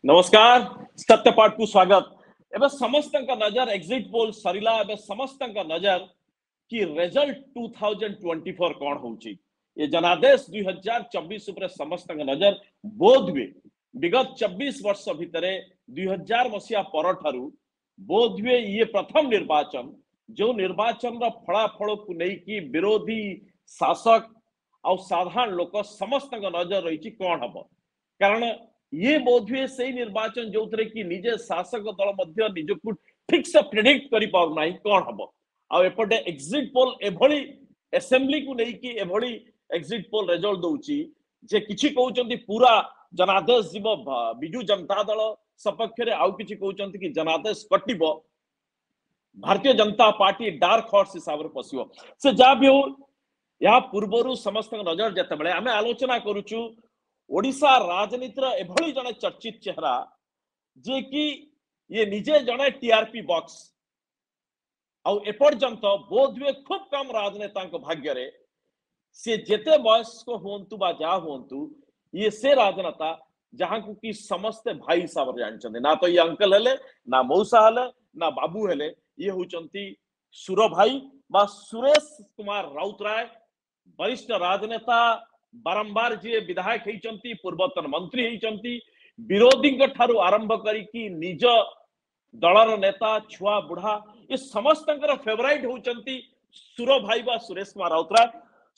नमस्कार सत्यपाठ को स्वागत। एबे समस्त नजर एग्जिट पोल सरिला एबे समस्त नजर कि रिजल्ट 2024 कौन होची ये जनादेश 2024 ऊपर समस्त नजर बोध हुए विगत 24 वर्ष भितर 2000 मसीहा परठारु बोध हुए ये प्रथम निर्वाचन जो निर्वाचन फलाफल को लेकिन विरोधी शासक आ साधारण लोक समस्त नजर रही कौन हम कारण ये बोध हुए से निर्वाचन जो कि निजे शासक दल मध्य निजकु ठीक से प्रेडिक्ट करि पाउ नाही कोन हबो आ एपटे एग्जिट पोल एभली असेंबली को लेकी एभली एग्जिट पोल रिजल्ट दउची जे किछि कहउचंती पूरा जनादेश जीव बिजू जनता दल सपक्ष रे आउ किछि कहउचंती कि जनादेश कटिबो Bharatiya Janata party dark horse हिसाब रे पसियो से जा भी हो या पूर्वरु समस्त नजर जते बेले हमें आलोचना करूछु ओडिशा राजनीतिर एभली जने चर्चित चेहरा जे कि ये निजे जने टीआरपी बॉक्स आ एपर्यंत बोध हुए खूब कम राजनेता भाग्य रे से जेते वयस्क हुंतु बा जा हुंतु ये से राजनेता जहां को कि समस्त भाई हिसाब रे जानचंदे ना तो ये अंकल हेले ना मौसा हेले ना बाबू हेले ये होचंती सुर भाई बा सुरेश कुमार राउतराय वरिष्ठ राजनेता बारंबार जी विधायक होती पूर्वतन मंत्री होती विरोधी ठारू आरंभ करी निज दलर नेता छुआ बुढ़ा ये समस्त फेवराइट होती सुर भाई बा सुरेश कुमार राउतराय।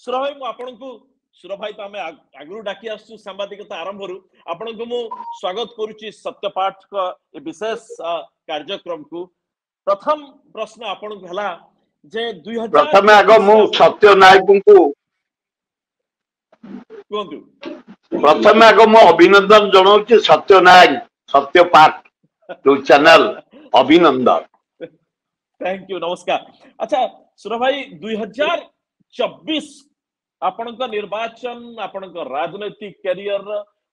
सुर भाई मुझे सुर भाई तो आम आगु डाकी आसु सांबादिकता आरंभ आपण को मु स्वागत करुच्ची सत्यपाठ का विशेष कार्यक्रम को। प्रथम प्रश्न आपण को हला जे 2000 प्रथम आगो मु सत्य नायक को प्रथम आग मु अभिनंदन जनाऊँ सत्य नायक सत्य पाठ जो चैनल अभिनंदन थैंक यू नमस्कार। अच्छा सुर भाई 2024 आपण निर्वाचन आपण राजनैतिक कैरियर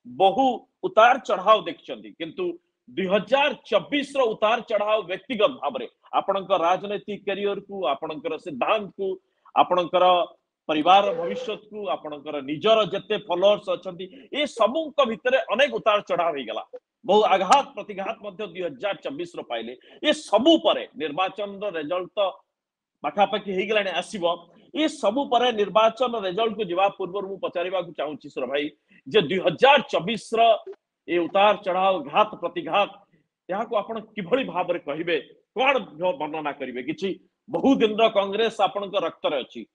बहु उतार चढ़ाव देखिछंती किंतु 2024 रो उतार चढ़ाव व्यक्तिगत भाव रे आपण राजनैतिक कैरियर को आपण सिद्धांत को आपण परिवार भविष्य को आपणकर निजर जते फॉलोअर्स अछंती ए सबु को भितर अनेक उतार चढ़ाव हो गला बहु आघात प्रतिघात मध्य 2024 रो पाइले ए सबु परे निर्वाचन रो रिजल्ट पाखापाखि हो गलाने आसीबो ए सबु परे निर्वाचन रिजल्ट को जवाब पूर्व मु पचारिबा को चाहूची सुर भाई जे 2024 रो ए उतार चढ़ाव घात प्रतिघात या को आपण किभली भाव रे कहिबे कोन वर्णना करिवे किछि बहु दिन रो कांग्रेस आपण को रक्त रे अछि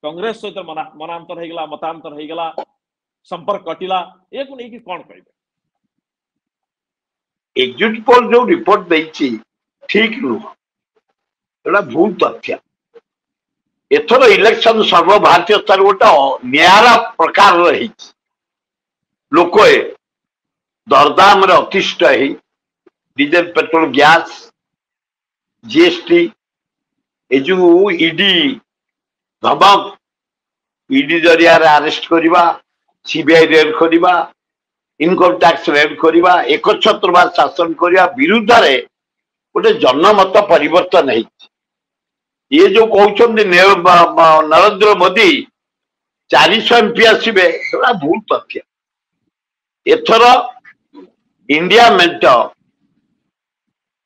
कांग्रेस सहित मनांतर होगा मतांतर होगा संपर्क कटिला एक नहीं कि कौन कहिबे एग्जिट पोल जो रिपोर्ट देछि ठीक नुह एटा भूल तथ्य एथर इलेक्शन सर्वभारतीय स्तर गोटे न्यारा प्रकार रही लोक दरदाम रे अतिष्ठ है डीजल पेट्रोल गैस जीएसटी ए जो ईडी धमक ईडी जरिया अरेस्ट करवा सीबीआई रेड करवा इनकम टैक्स रेड करवा एकछत्रवाद शासन करवा विरुद्ध रे गोटे जनमत परिवर्तन है ये जो कहते नरेंद्र मोदी 400 एमपी आसवे भूल तथ्य एथर इंडिया मेंट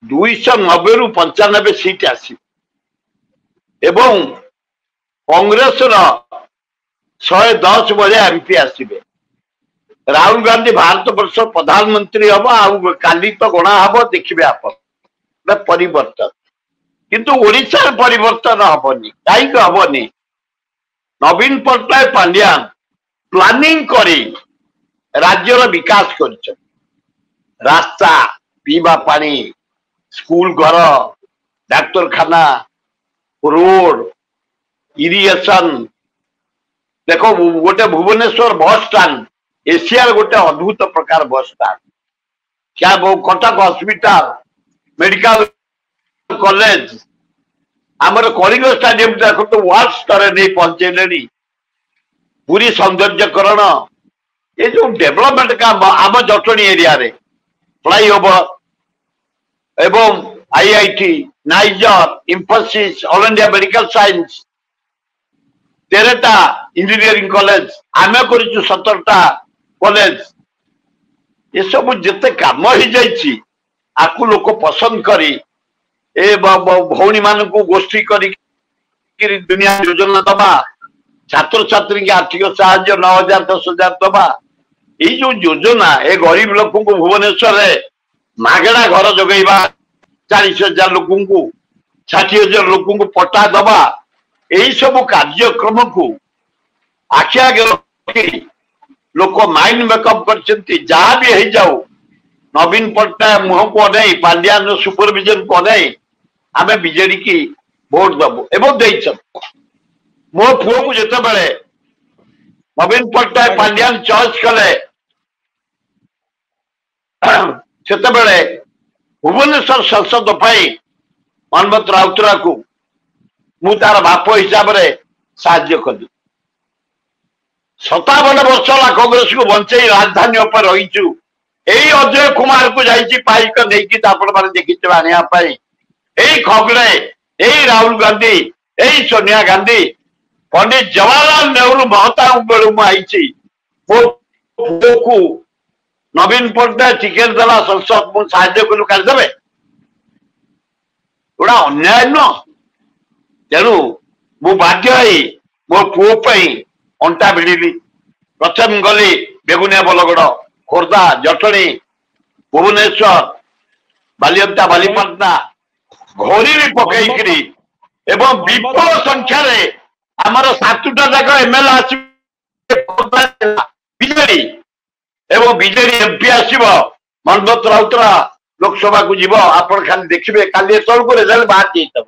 290 रु 95 सीट आसी एवं कांग्रेस 110 भलिया एमपी आसवे राहुल गांधी भारत वर्ष प्रधानमंत्री हम आ काली तो गणा हम देखिए आप परिवर्तन किंतु ओडिशा परिवर्तन हबनी कहीं हबनी नवीन पट्टनायक पांड्यान प्लानिंग करी राज्यर विकास कर रास्ता पीवा पानी स्कूल घर डाक्तरखाना रोड इरिगेशन देखो गोटे भुवनेश्वर बस स्टैंड एशिया गोटे अद्भुत प्रकार बस स्टैंड क्या कटक हॉस्पिटल मेडिकल कॉलेज आमर कलिंग स्टेडियम देखो तो वर्ल्ड स्तर नहीं पहुंचे पूरी सौंदर्यकरण ये जो डेवलपमेंट का आम जटणी एरिया रे फ्लाईओवर एवं IIT NISER Infosys all India medical science 13टा इंजीनियरिंग कॉलेज आम कर 17टा कॉलेज ये सब जिते काम हो जाइए आपको लोक पसंद करी ए भौणी मान को गोष्ठी करी दुनिया योजना दबा छात्र छात्री की आर्थिक साहाय्य 9,000 10,000 दबा ये जो योजना ए गरीब लोक को भुवनेश्वर मागेड़ा घर जगैबा 40,000 लोक को 60,000 लोक को पट्टा दबा यही सब कार्यक्रम को आखि आगे रखी लोक माइंड मेकअप कर जहाँ भी हो जाऊ नवीन पट्टनायक मुह को अनै पांड्यान सुपरविजन को अनै आम बीजेडी की भोट दबु एवं मो पुओ को जिते बड़े नवीन पट्टनायक पांड्यान चॉइस कले सेते बड़े भुवनेश्वर संसद पाई मनमत राउतरा को मु तार बाप हिसाब से साहाय्य कली 57 वर्ष है कांग्रेस को बंचई राजधानी पर रहीचु यही अजय कुमार को जाइए पाइक नहीं आपण मैंने देखिए आने यही खगड़े यही राहुल गांधी यही सोनिया गांधी पंडित जवाहरलाल नेहरू महता बेलू मुझे मो को नवीन पट्टनायक टिकेट देला संसद मुझे साहाय्य कलु काटिदेवे गोटा अन्याय न तेणु मु बाध्य मो पुओ अंटा भिड़ी प्रथम गली बेगुनिया बलगड़ खोर्धा जटणी भुवनेश्वर बालियंता बालीपाटना घोरी पकईकरी एवं विपुल संख्यार आमर 7टा जाक एमएलए बीजेडी एवं बीजेडी एमपी आसब मनमत राउतरा लोकसभा को जीव आपण खाली देखिए काली को रिजल्ट बाहर जाइए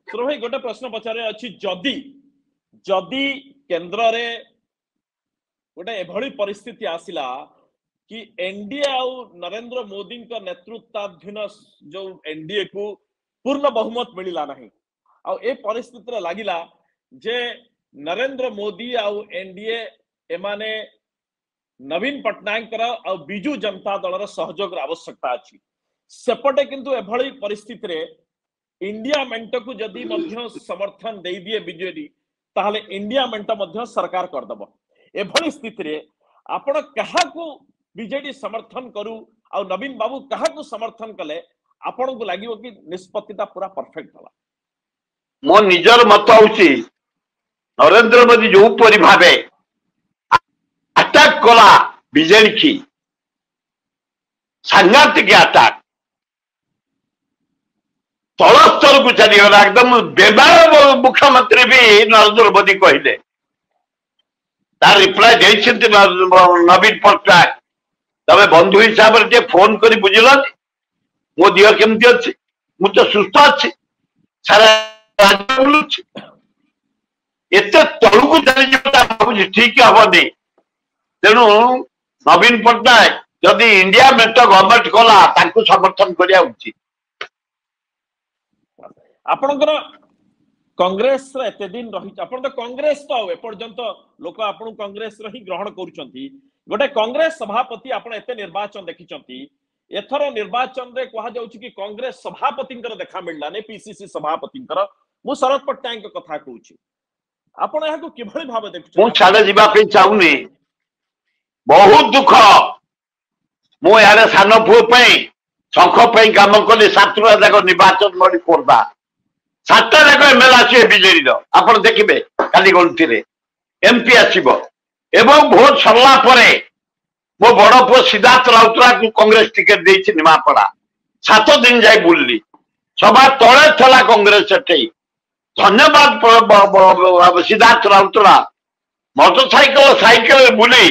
भाई गोटे प्रश्न पचारे अच्छी जदि जदि केंद्र रे गोटे एभली परिस्थिति आसिला कि एनडीए आउ नरेंद्र मोदी का नेतृत्वाधीन जो एनडीए को पूर्ण बहुमत मिलला नहीं आ ए परिस्थिति रे लागिला जे नरेंद्र मोदी आउ एनडीए एमाने नवीन पट्टनायक आ बिजू जनता दल सहयोग आवश्यकता अच्छी सेपटे किंतु एभली परिस्थिति रे इंडिया मेंट को जदि मध्य समर्थन दे दिए बीजेडी ताहले इंडिया मेंट मध्य सरकार करदब एभली स्थिति रे आपण कहाकू बीजेडी समर्थन करू आ नवीन बाबू कहाकू समर्थन कले आपण को लागिवो कि निष्पत्तिटा पूरा परफेक्ट होला मो निजर मत होउची नरेंद्र मोदी जो परि भाबे अटैक कला बीजेडी की सांघातिक अटैक तल स्तर को चलीगला एकदम बेबार मुख्यमंत्री भी नरेंद्र मोदी कहले तार रिप्लाय देइछन्ति नवीन पट्टनायक तबे बंधु हिसाब से फोन करी बुझल मो दिह केमती अच्छी मु तो सुस्थ अच्छी सारा बुलुची एत तलू चली ठीक हेनी तेणु नवीन पट्टनायक जदि इंडिया मेंट गवर्नमेंट कला तांको समर्थन करिया उचित आपणकर कांग्रेस एते दिन रही आपण तो कांग्रेस तो एपर्यंत लोक आपण कांग्रेस रही ग्रहण करूछंती गोटे कांग्रेस सभापति आपण एते निर्वाचन देखिछंती एथर निर्वाचन रे कहा जाउछि कि कांग्रेस सभापतिंकर देखा मिलला ने पीसीसी सभापतिंकर मु शरद पट्टनायक कथा कहूछि आपण एहा को किभଳି भाबे देखुछ मु छाड़े जीवा पे चाहुनी बहुत दुख मु यारे सान पुओ पे शंख पे काम कले 7टा जाक निर्वाचन मरी करबा 7टा जाक एमएलए आसे बीजेडी आप देखिए काली गणती एमपी आसब एवं भोट सरला परे मो बड़ पुओ सिद्धार्थ राउतरा को कांग्रेस टिकेट देछि निमापड़ा 7 दिन जाए बुल्ली सभा तले थला कांग्रेस सेठे धन्यवाद सिद्धार्थ राउतरा मोटरसाइकिल साइकिल बुली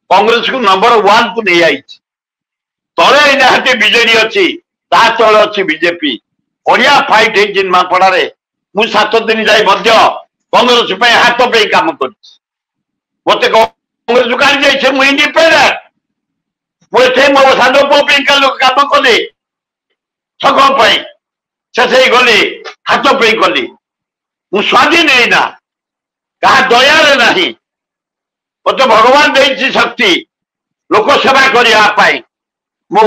कांग्रेस को नंबर 1 को नहीं आई तले निहाती बीजेडी अच्छी ता तले अच्छी बीजेपी बढ़िया फाइट है निमापड़ा मु 7 दिन जाए कांग्रेस पे हाथ पे काम कर मत कांग्रेस काढ़ी जाए मुझे इंडिपेंडेंट मुझे मो सान पुओ काम कली छक से गली हाथ पे कली मु स्वाधीन है ना कहा दयारे नहीं मत भगवान दे शक्ति लोक सेवा करने मु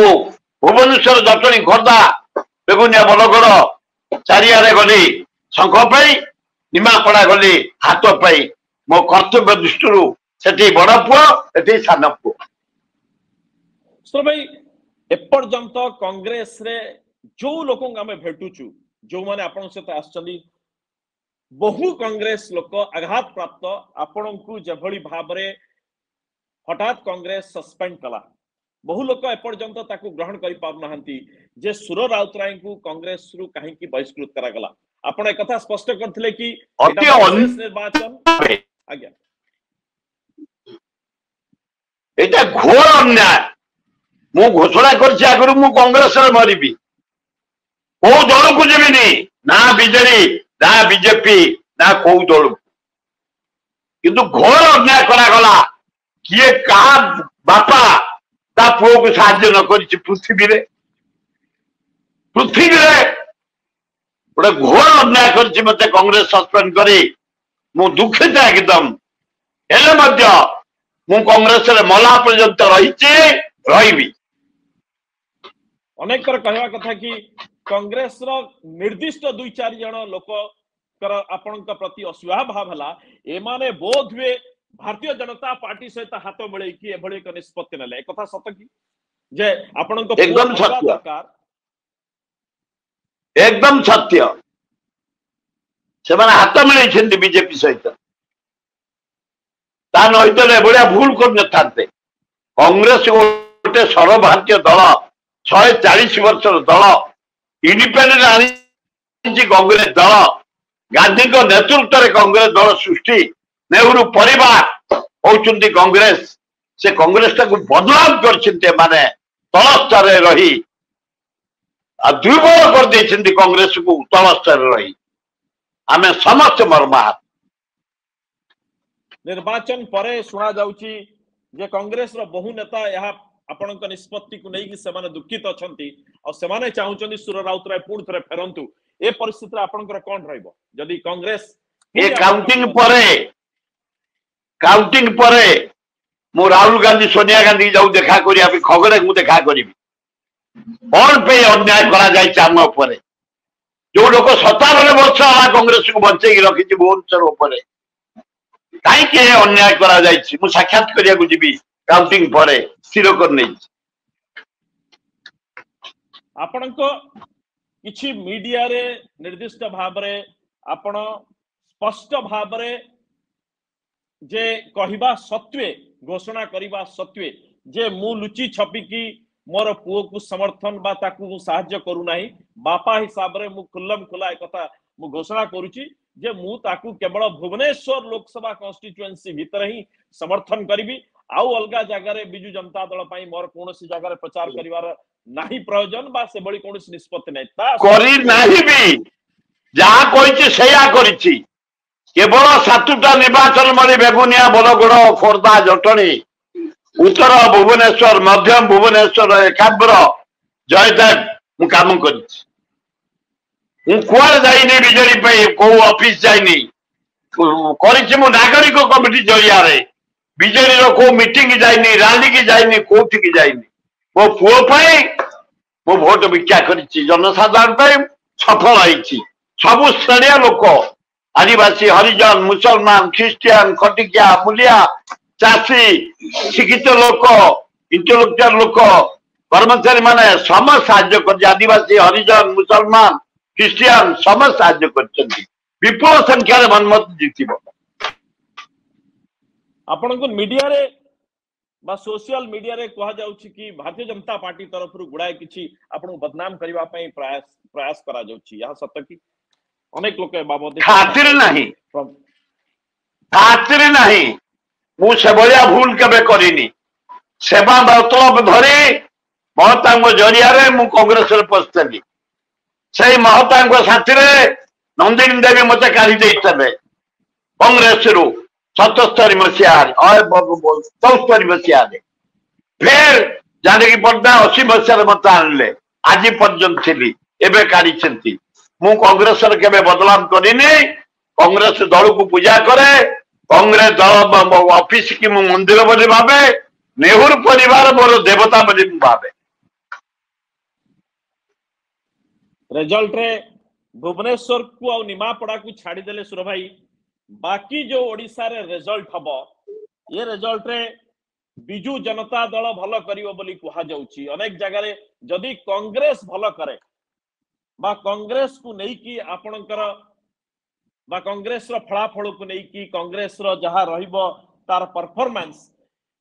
भुवनेश्वर जटणी खोर्धा बेगुनिया बलगड़ चारिआडे गली शंख पाई निमापड़ा गली हाथ पाई मो कर्तव्य दृष्टि से बड़ पुओ एटी सान पुओ सो भाई एपर्यंत कांग्रेस रे जो लोक आम भेटुचु जो माने आपण सहित आछंदी बहु कांग्रेस लोक आघात प्राप्त आपण को जेभली भाव रे हठात कांग्रेस सस्पेंड कला बहु लोक एपर्यंत ताकू ग्रहण करि पारनाहंती जे सुर राउतराय को कांग्रेस रु काहे की बहिष्कृत करा गला आपण एक कथा स्पष्ट करथिले कि निर्वाचन आज्ञा एटा घोर अन्याय मु घोषणा करछि आगरु मु कांग्रेस रे मरिबी को दल को जेबिनी ना बीजेडी ना बीजेपी ना को दल किंतु घोर अन्याय करा गला किए कहा बापा ता पुओ को साहाय्य न करिछि पृथ्वी रे गोटे घोर अन्याय करिछि मते कांग्रेस सस्पेंड करी मु दुखित एकदम हेले मध्य मु कांग्रेस रे मला पर्यंत रहिछि रहिबी अनेक कहवा कथा कि कांग्रेस रो निर्दिष्ट 2-4 जन लोक कर आपनक प्रति असुहा भाव हला एमाने बोध हुए भारतीय जनता पार्टी सहित हाथ मिले कि एभली एक निष्पत्ति नेले एक कथा सत कि जे आपनक एकदम सत्य एकदम सत्य से माने हाथ मिले छथि बीजेपी सहित ता नहितले बढिया भूल कर न थाते कांग्रेस गोटे सर्वभारतीय दल 140 वर्षर दल इंडिपेंडेंट आनी कांग्रेस दल गांधी को नेतृत्व रे कांग्रेस दल सृष्टि नेहरू परिवार होचुंती कांग्रेस से कांग्रेस को बदनाम करछिंते माने तल स्तर रे रही दुर्बल कर देछिंती कांग्रेस को तल स्तर रे रही आमे समस्त मर्माहत निर्वाचन परे सुना जाउची जे कांग्रेस रो बहु नेता यहा आपनक निष्पत्ति को नै कि सेमाने दुखित अछंती और सेमाने चाहुचंती सुर राउतराय पुण थरे फेरंतु ए परिस्थिति रे आपनकर कोन रहइबो जदी कांग्रेस ए काउंटिंग परे मु राहुल गांधी सोनिया गांधी जाऊ देखा करिया खगड़े मु देखा करी कौन पे अन्याय करा जाय चाम ऊपर जो लोक 57 वर्ष हला कांग्रेस को बंचे रखी भुवनेश्वर ऊपर कहीं के अन्याय करा जाय मु साक्षात करिया को जीबी काउंटिंग परे स्थिर कर नै आपनको किछि मीडिया रे निर्दिष्ट भाव रे आपण स्पष्ट भाव रे जे कहिबा सत्वे घोषणा करिबा सत्वे जे मु लुचि छपी की मोर पुओ को समर्थन बा ताकू सहाय्य करू नाही बापा हिसाब रे मु खुल्लम खुला एक कथा मु घोषणा करूची जे मु ताकू केवल भुवनेश्वर लोकसभा कॉन्स्टिट्यूएंसी भीतर ही समर्थन करिबी आउ अलगा जगह रे बिजु जनता दल पई मोर कोनोसी जगह रे प्रचार करिवार नाही प्रयोजन बा से बड़ी कोनोसी निष्पत्ति नै ता करी नाही भी जहा कहिछि सेया करिछि केवल 7टा निर्वाचन मणि बेगुनिया बरगड़ खोर्धा जटणी उत्तर भुवनेश्वर मध्यम भुवनेश्वर एकाब्र जयदेव मु काम करिछि मु कुआर जाइनी बिजेडी पे को ऑफिस जाइनी करिछि मु नागरिक कमिटी जरिया रे बिजेडी रो को मीटिंग जाइनी रैली की जाइनी कोठी की जाइनी मो पुओ पे मो वोट भिक्षा करिछि जनसाधारण पे सफल आइछि सब श्रेणी लोक आदिवासी हरिजन मुसलमान ख्रिस्टियन खटिकिया मुलिया चाषी शिक्षित लोक इंटेलेक्चुअल लोक कर्मचारी माने समस्त साहाय्य कर आदिवासी हरिजन मुसलमान ख्रिस्टियन समस्त साहाय्य कर विपुल संख्यार मनमत जीतिब आपण को मीडिया रे बा सोशल मीडिया रे कहा जाउछि कि भारतीय जनता पार्टी तरफ रु गुडाय किछि आपण बदनाम करबा पई प्रयास करा जाउछि यह सत्य कि अनेक लोक बाबत खातिर नहीं मु से भलिया भूल केबे करिनी सेवा मतलब धरी महतांग जरिया रे मु कांग्रेस रे पस्तली सेही महतांग साथी रे नंदिनी देवी मते काढी देइतबे कांग्रेस रु 77 मसिया 74 मसिया फिर जाने की पड़ता 80 मसिया मत आनले आज पर्यंत थी एबे काढी छंती मु कांग्रेस रे केबे बदलाव करिनी कांग्रेस दल को पूजा करे कांग्रेस दल ऑफिस की मु मंदिर बोली भावे नेहरू परिवार मोर देवता बोली भावे रिजल्ट रे भुवनेश्वर को आ निमापड़ा को छाड़ी देले सुर भाई बाकी जो ओडिसा रे रिजल्ट हबो ये रिजल्ट रे विजु जनता दल भल करिवो बोली कुहा जाउची अनेक जगह जदि कांग्रेस भल करे बा कांग्रेस को नहीं कि आपणकर बा कांग्रेस रो फलाफल को नहीं कि कांग्रेस रो जहा रहिबो तार परफॉर्मेंस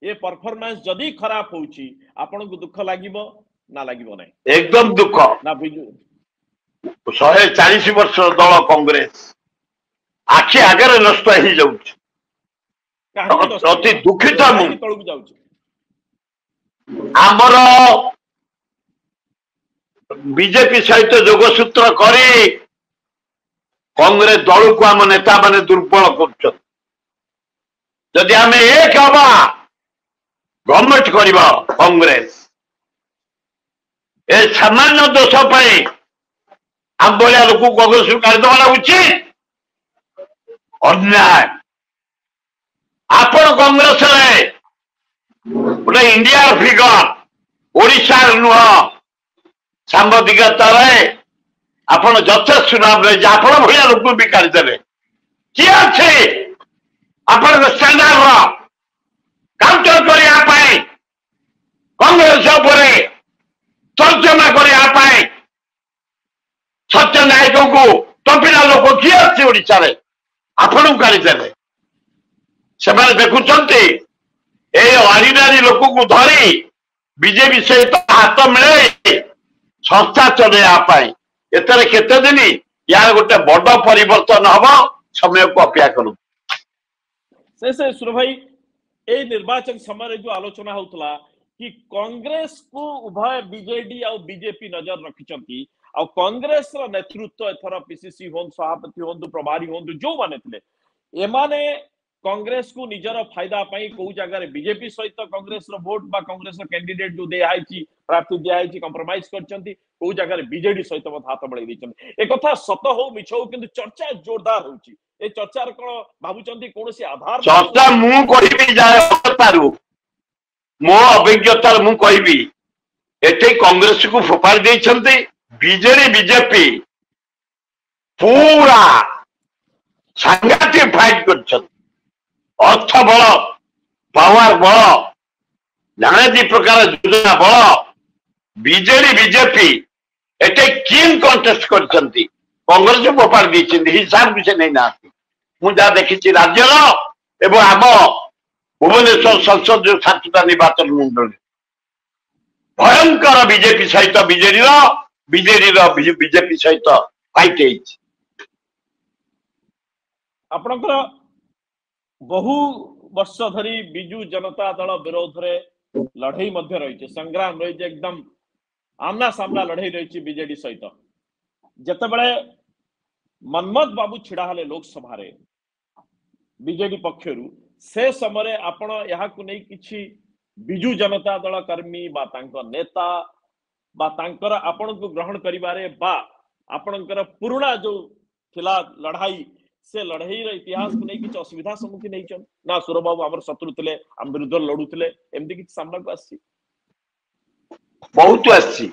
ये परफॉर्मेंस जदि खराब होउची आपन को दुख लागिबो ना लागिबो नहीं एकदम दुख ना बिजु 140 वर्ष दल कांग्रेस आखि आगे नष्ट हो जाउची अति दुखित आमर बीजेपी सहित जोगसूत्र करी कांग्रेस दल को आम नेता माने दुर्बल कर जदि आम एक हवा गवर्नमेंट करवा कांग्रेस ए सामान्य दोष आम भाया लोक कांग्रेस काढ़ीदेवा उचित अन्याय आपण कांग्रेस गोटे इंडिया फिगर ओडिशा नुह सांबादिकता आपण जथेष सुनाम आपण भाया लोक भी काढ़ीदे किए अच्छे आपण स्टैंडर्ड काउंटर करने कांग्रेस तर्जमा करने सत्य नायक को टपिला लोक किए अच्छे ओडिशा आपण काढ़ीदे से देखुंट ऑर्डिनरी लोक को धरी बीजेपी सहित हाथ मिले संस्था चलवाई एतर केते दिन यार गोटे बड़ परिवर्तन हम समय को अपेक्षा करूँ से सुर भाई ए निर्वाचन समय जो आलोचना होता कि कांग्रेस को उभय बीजेडी और बीजेपी नजर रखिंट आ कांग्रेस नेतृत्व एथर पीसीसी हो सभापति हो प्रभारी हो जो माने थे एमाने कांग्रेस को निजर फायदा कौ जगह बीजेपी सहित कांग्रेस वोट बा कांग्रेस कैंडिडेट जो दिखाई प्रार्थी दिखाई कंप्रोमाइज कौ जगह बीजेडी सहित हाथ बढ़ाई एक कथा सत हो मिछ हो कि चर्चा जोरदार होची ए चर्चार कोन भाबुचंती कोनोसी आधार चर्चा मु कहिबी जाय मो अभिज्ञतार मु कहिबी एते कांग्रेस को फोपाड़ देछंती बीजेडी बीजेपी पूरा सांघातिक फाइट करछन अर्थ बल पावर बल नानादी प्रकार योजना बल बीजेडी बीजेपी एटे किन कंटेस्ट करछंती कांग्रेस फोपाड़ देछंती हिसाब से नहीं ना मुझा देखी राज्य एवं आम भुवनेश्वर संसद जो 7टा निर्वाचन मंडल भयंकर बीजेपी सहित बीजेडी बीजेपी सहित फाइट आपणकर बहु वर्ष धरी बिजु जनता दल विरोध रे लड़ई मध्य रही संग्राम रही एकदम आमना सामना लड़ई रही बीजेडी सहित जितेबले मनमोहन बाबू छिड़ा हले लोकसभा रे बीजेडी पक्षरु से समय आपण यहाँ को नहीं किछि बिजु जनता दल कर्मी बा तांको नेता बा तांकर आपण को ग्रहण करिबारे बा आपणकर पुराना जो थिला लड़ाई से लड़ई इतिहास को नहीं किछि असुविधा सम्मुखीन नहीं छन ना सुर बाबू हमर शत्रु थिले हम विरुद्ध लड़ुथिले एमती किछि सामना को आसी बहुत आसी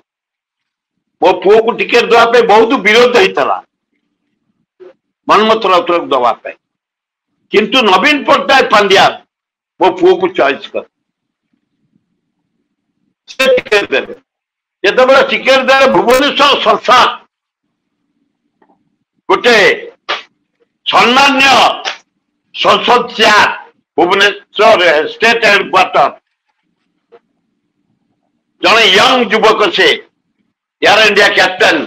मो पुओ को टिकट दवा पे बहुत विरोध होइतला मनमत राउतर दवा पे किंतु नवीन पट्टनायक पांड्या मो पुओ को चॉइस कर जिते टिकेट दे भुवनेश्वर संस्था गोटे सम्मान्य संसद चेयर भुवनेश्वर स्टेट हेडक्वार्टर जड़े यंग युवक से एयर इंडिया कैप्टेन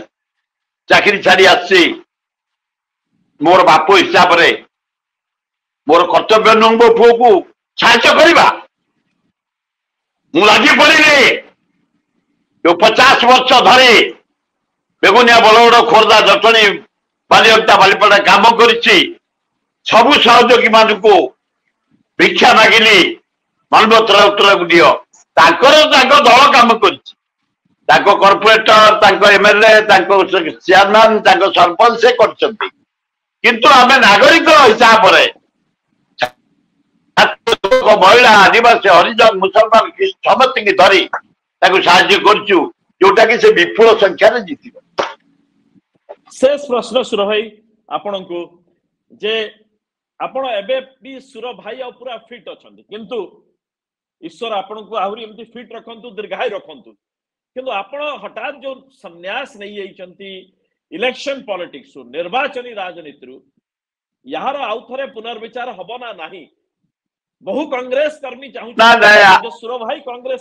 चाकरी छाड़ी आसी मोर बाप हिसाब रे मोर कर्तव्य नुह मो पुओ को साहाय्य करवा मु लगी पड़ी जो 50 वर्ष धरी बेगुनिया बलगड़ खोर्धा जटणी बालिअंटा बालिपड़ा काम करिछि सबु सहयोगी मान को भिक्षा मागिली मनमोहन राउतर को दियो दल काम करिछि कॉर्पोरेटर एमएलए चेयरमैन सरपंच से करछंती किंतु आमे नागरिक हिसाब रे महिला आदिवासी हरिजन मुसलमान समस्त की धरी साहाଯ୍य करछु जोटा कि से विपुल संख्या रे जीतिबो शेष प्रश्न सुर भाई आपण को जे आपण एबे भी सुर भाई और पूरा फिट अछंती किंतु ईश्वर आपण को आहुरी एमती फिट रखंतु दीर्घायु रखंतु किंतु आपण हठात जो संन्यास नहीं जाइछंती इलेक्शन पॉलिटिक्स निर्वाचनी राजनीति यार आउ थे पुनर्विचार हब ना नहीं बहु कांग्रेस कर्मी चाहू सुर भाई कांग्रेस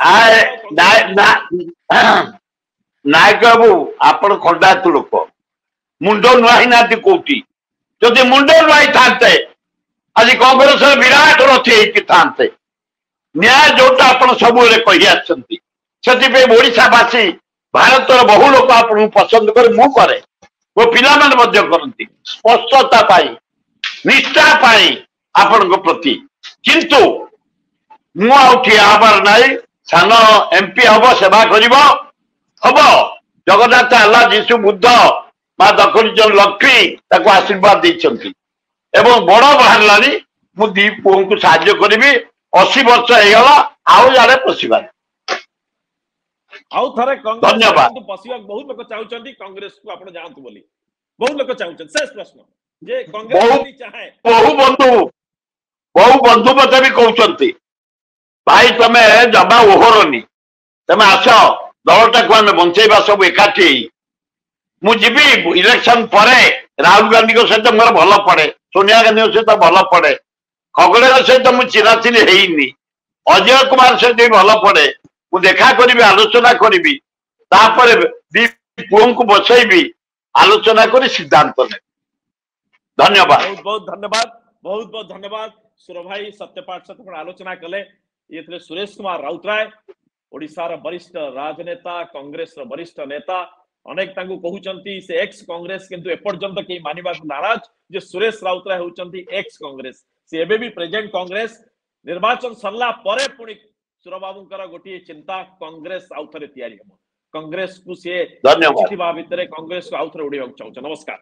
नायक बाबू आपण खंडातु लोक मुंड नुआई ना कौटी जदि मुंड नुआई था आज कांग्रेस विराट रथी था न्याय जोटा आप सब कही आशावासी भारत बहु लोक आपन पसंद कर मु करे वो पिला करती स्पष्टता पाई निष्ठा पाई आपण प्रति किंतु मु आबार नाई सान एमपी हम सेवा कर हम जगन्नाथ आल्ला जीशु बुद्ध माँ दक्षिण चंद लक्ष्मी आशीर्वाद देती बड़ बाहर मु दी पुओं को साहाय्य करी 80 वर्ष होगा आउ जाड़े पशिबार आउ थे धन्यवाद पशिबा बहुत लोग चाहते कांग्रेस को आप जानतु बोली बहुत लोग चाहते शेष प्रश्न जे कांग्रेस चाहे बहु बंधु मत भी कहते भाई तमे जमा ओहरनी तमे आस दलटा को आम बंचेबा सब एकाठी मुझी इलेक्शन पर राहुल गांधी सहित मोर भल पड़े सोनिया गांधी सहित भल पड़े खगड़े सहित मुझे चिराचिरी है अजय कुमार सहित भल पड़े मुझे देखा करी आलोचना करी पुओं को बसैबी आलोचना कर सिद्धांत ने धन्यवाद बहुत बहुत धन्यवाद सुर भाई सत्यपाठ सत्य आलोचना कले ये थे सुरेश कुमार राउतराय ओडिशार वरिष्ठ राजनेता कांग्रेस वरिष्ठ नेता अनेक कहते से एक्स कांग्रेस किंतु एपर्यंत कहीं मानवा नाराज जे सुरेश राउतराय होचंती एक्स कांग्रेस से एबे भी प्रेजेंट कांग्रेस निर्वाचन सरला परे पुणी सुर बाबूंकर गोटे चिंता कांग्रेस आउ थे तैयारी हम कांग्रेस को सी भितर कांग्रेस को आउ थे उड़ाइबा चाहूँ नमस्कार।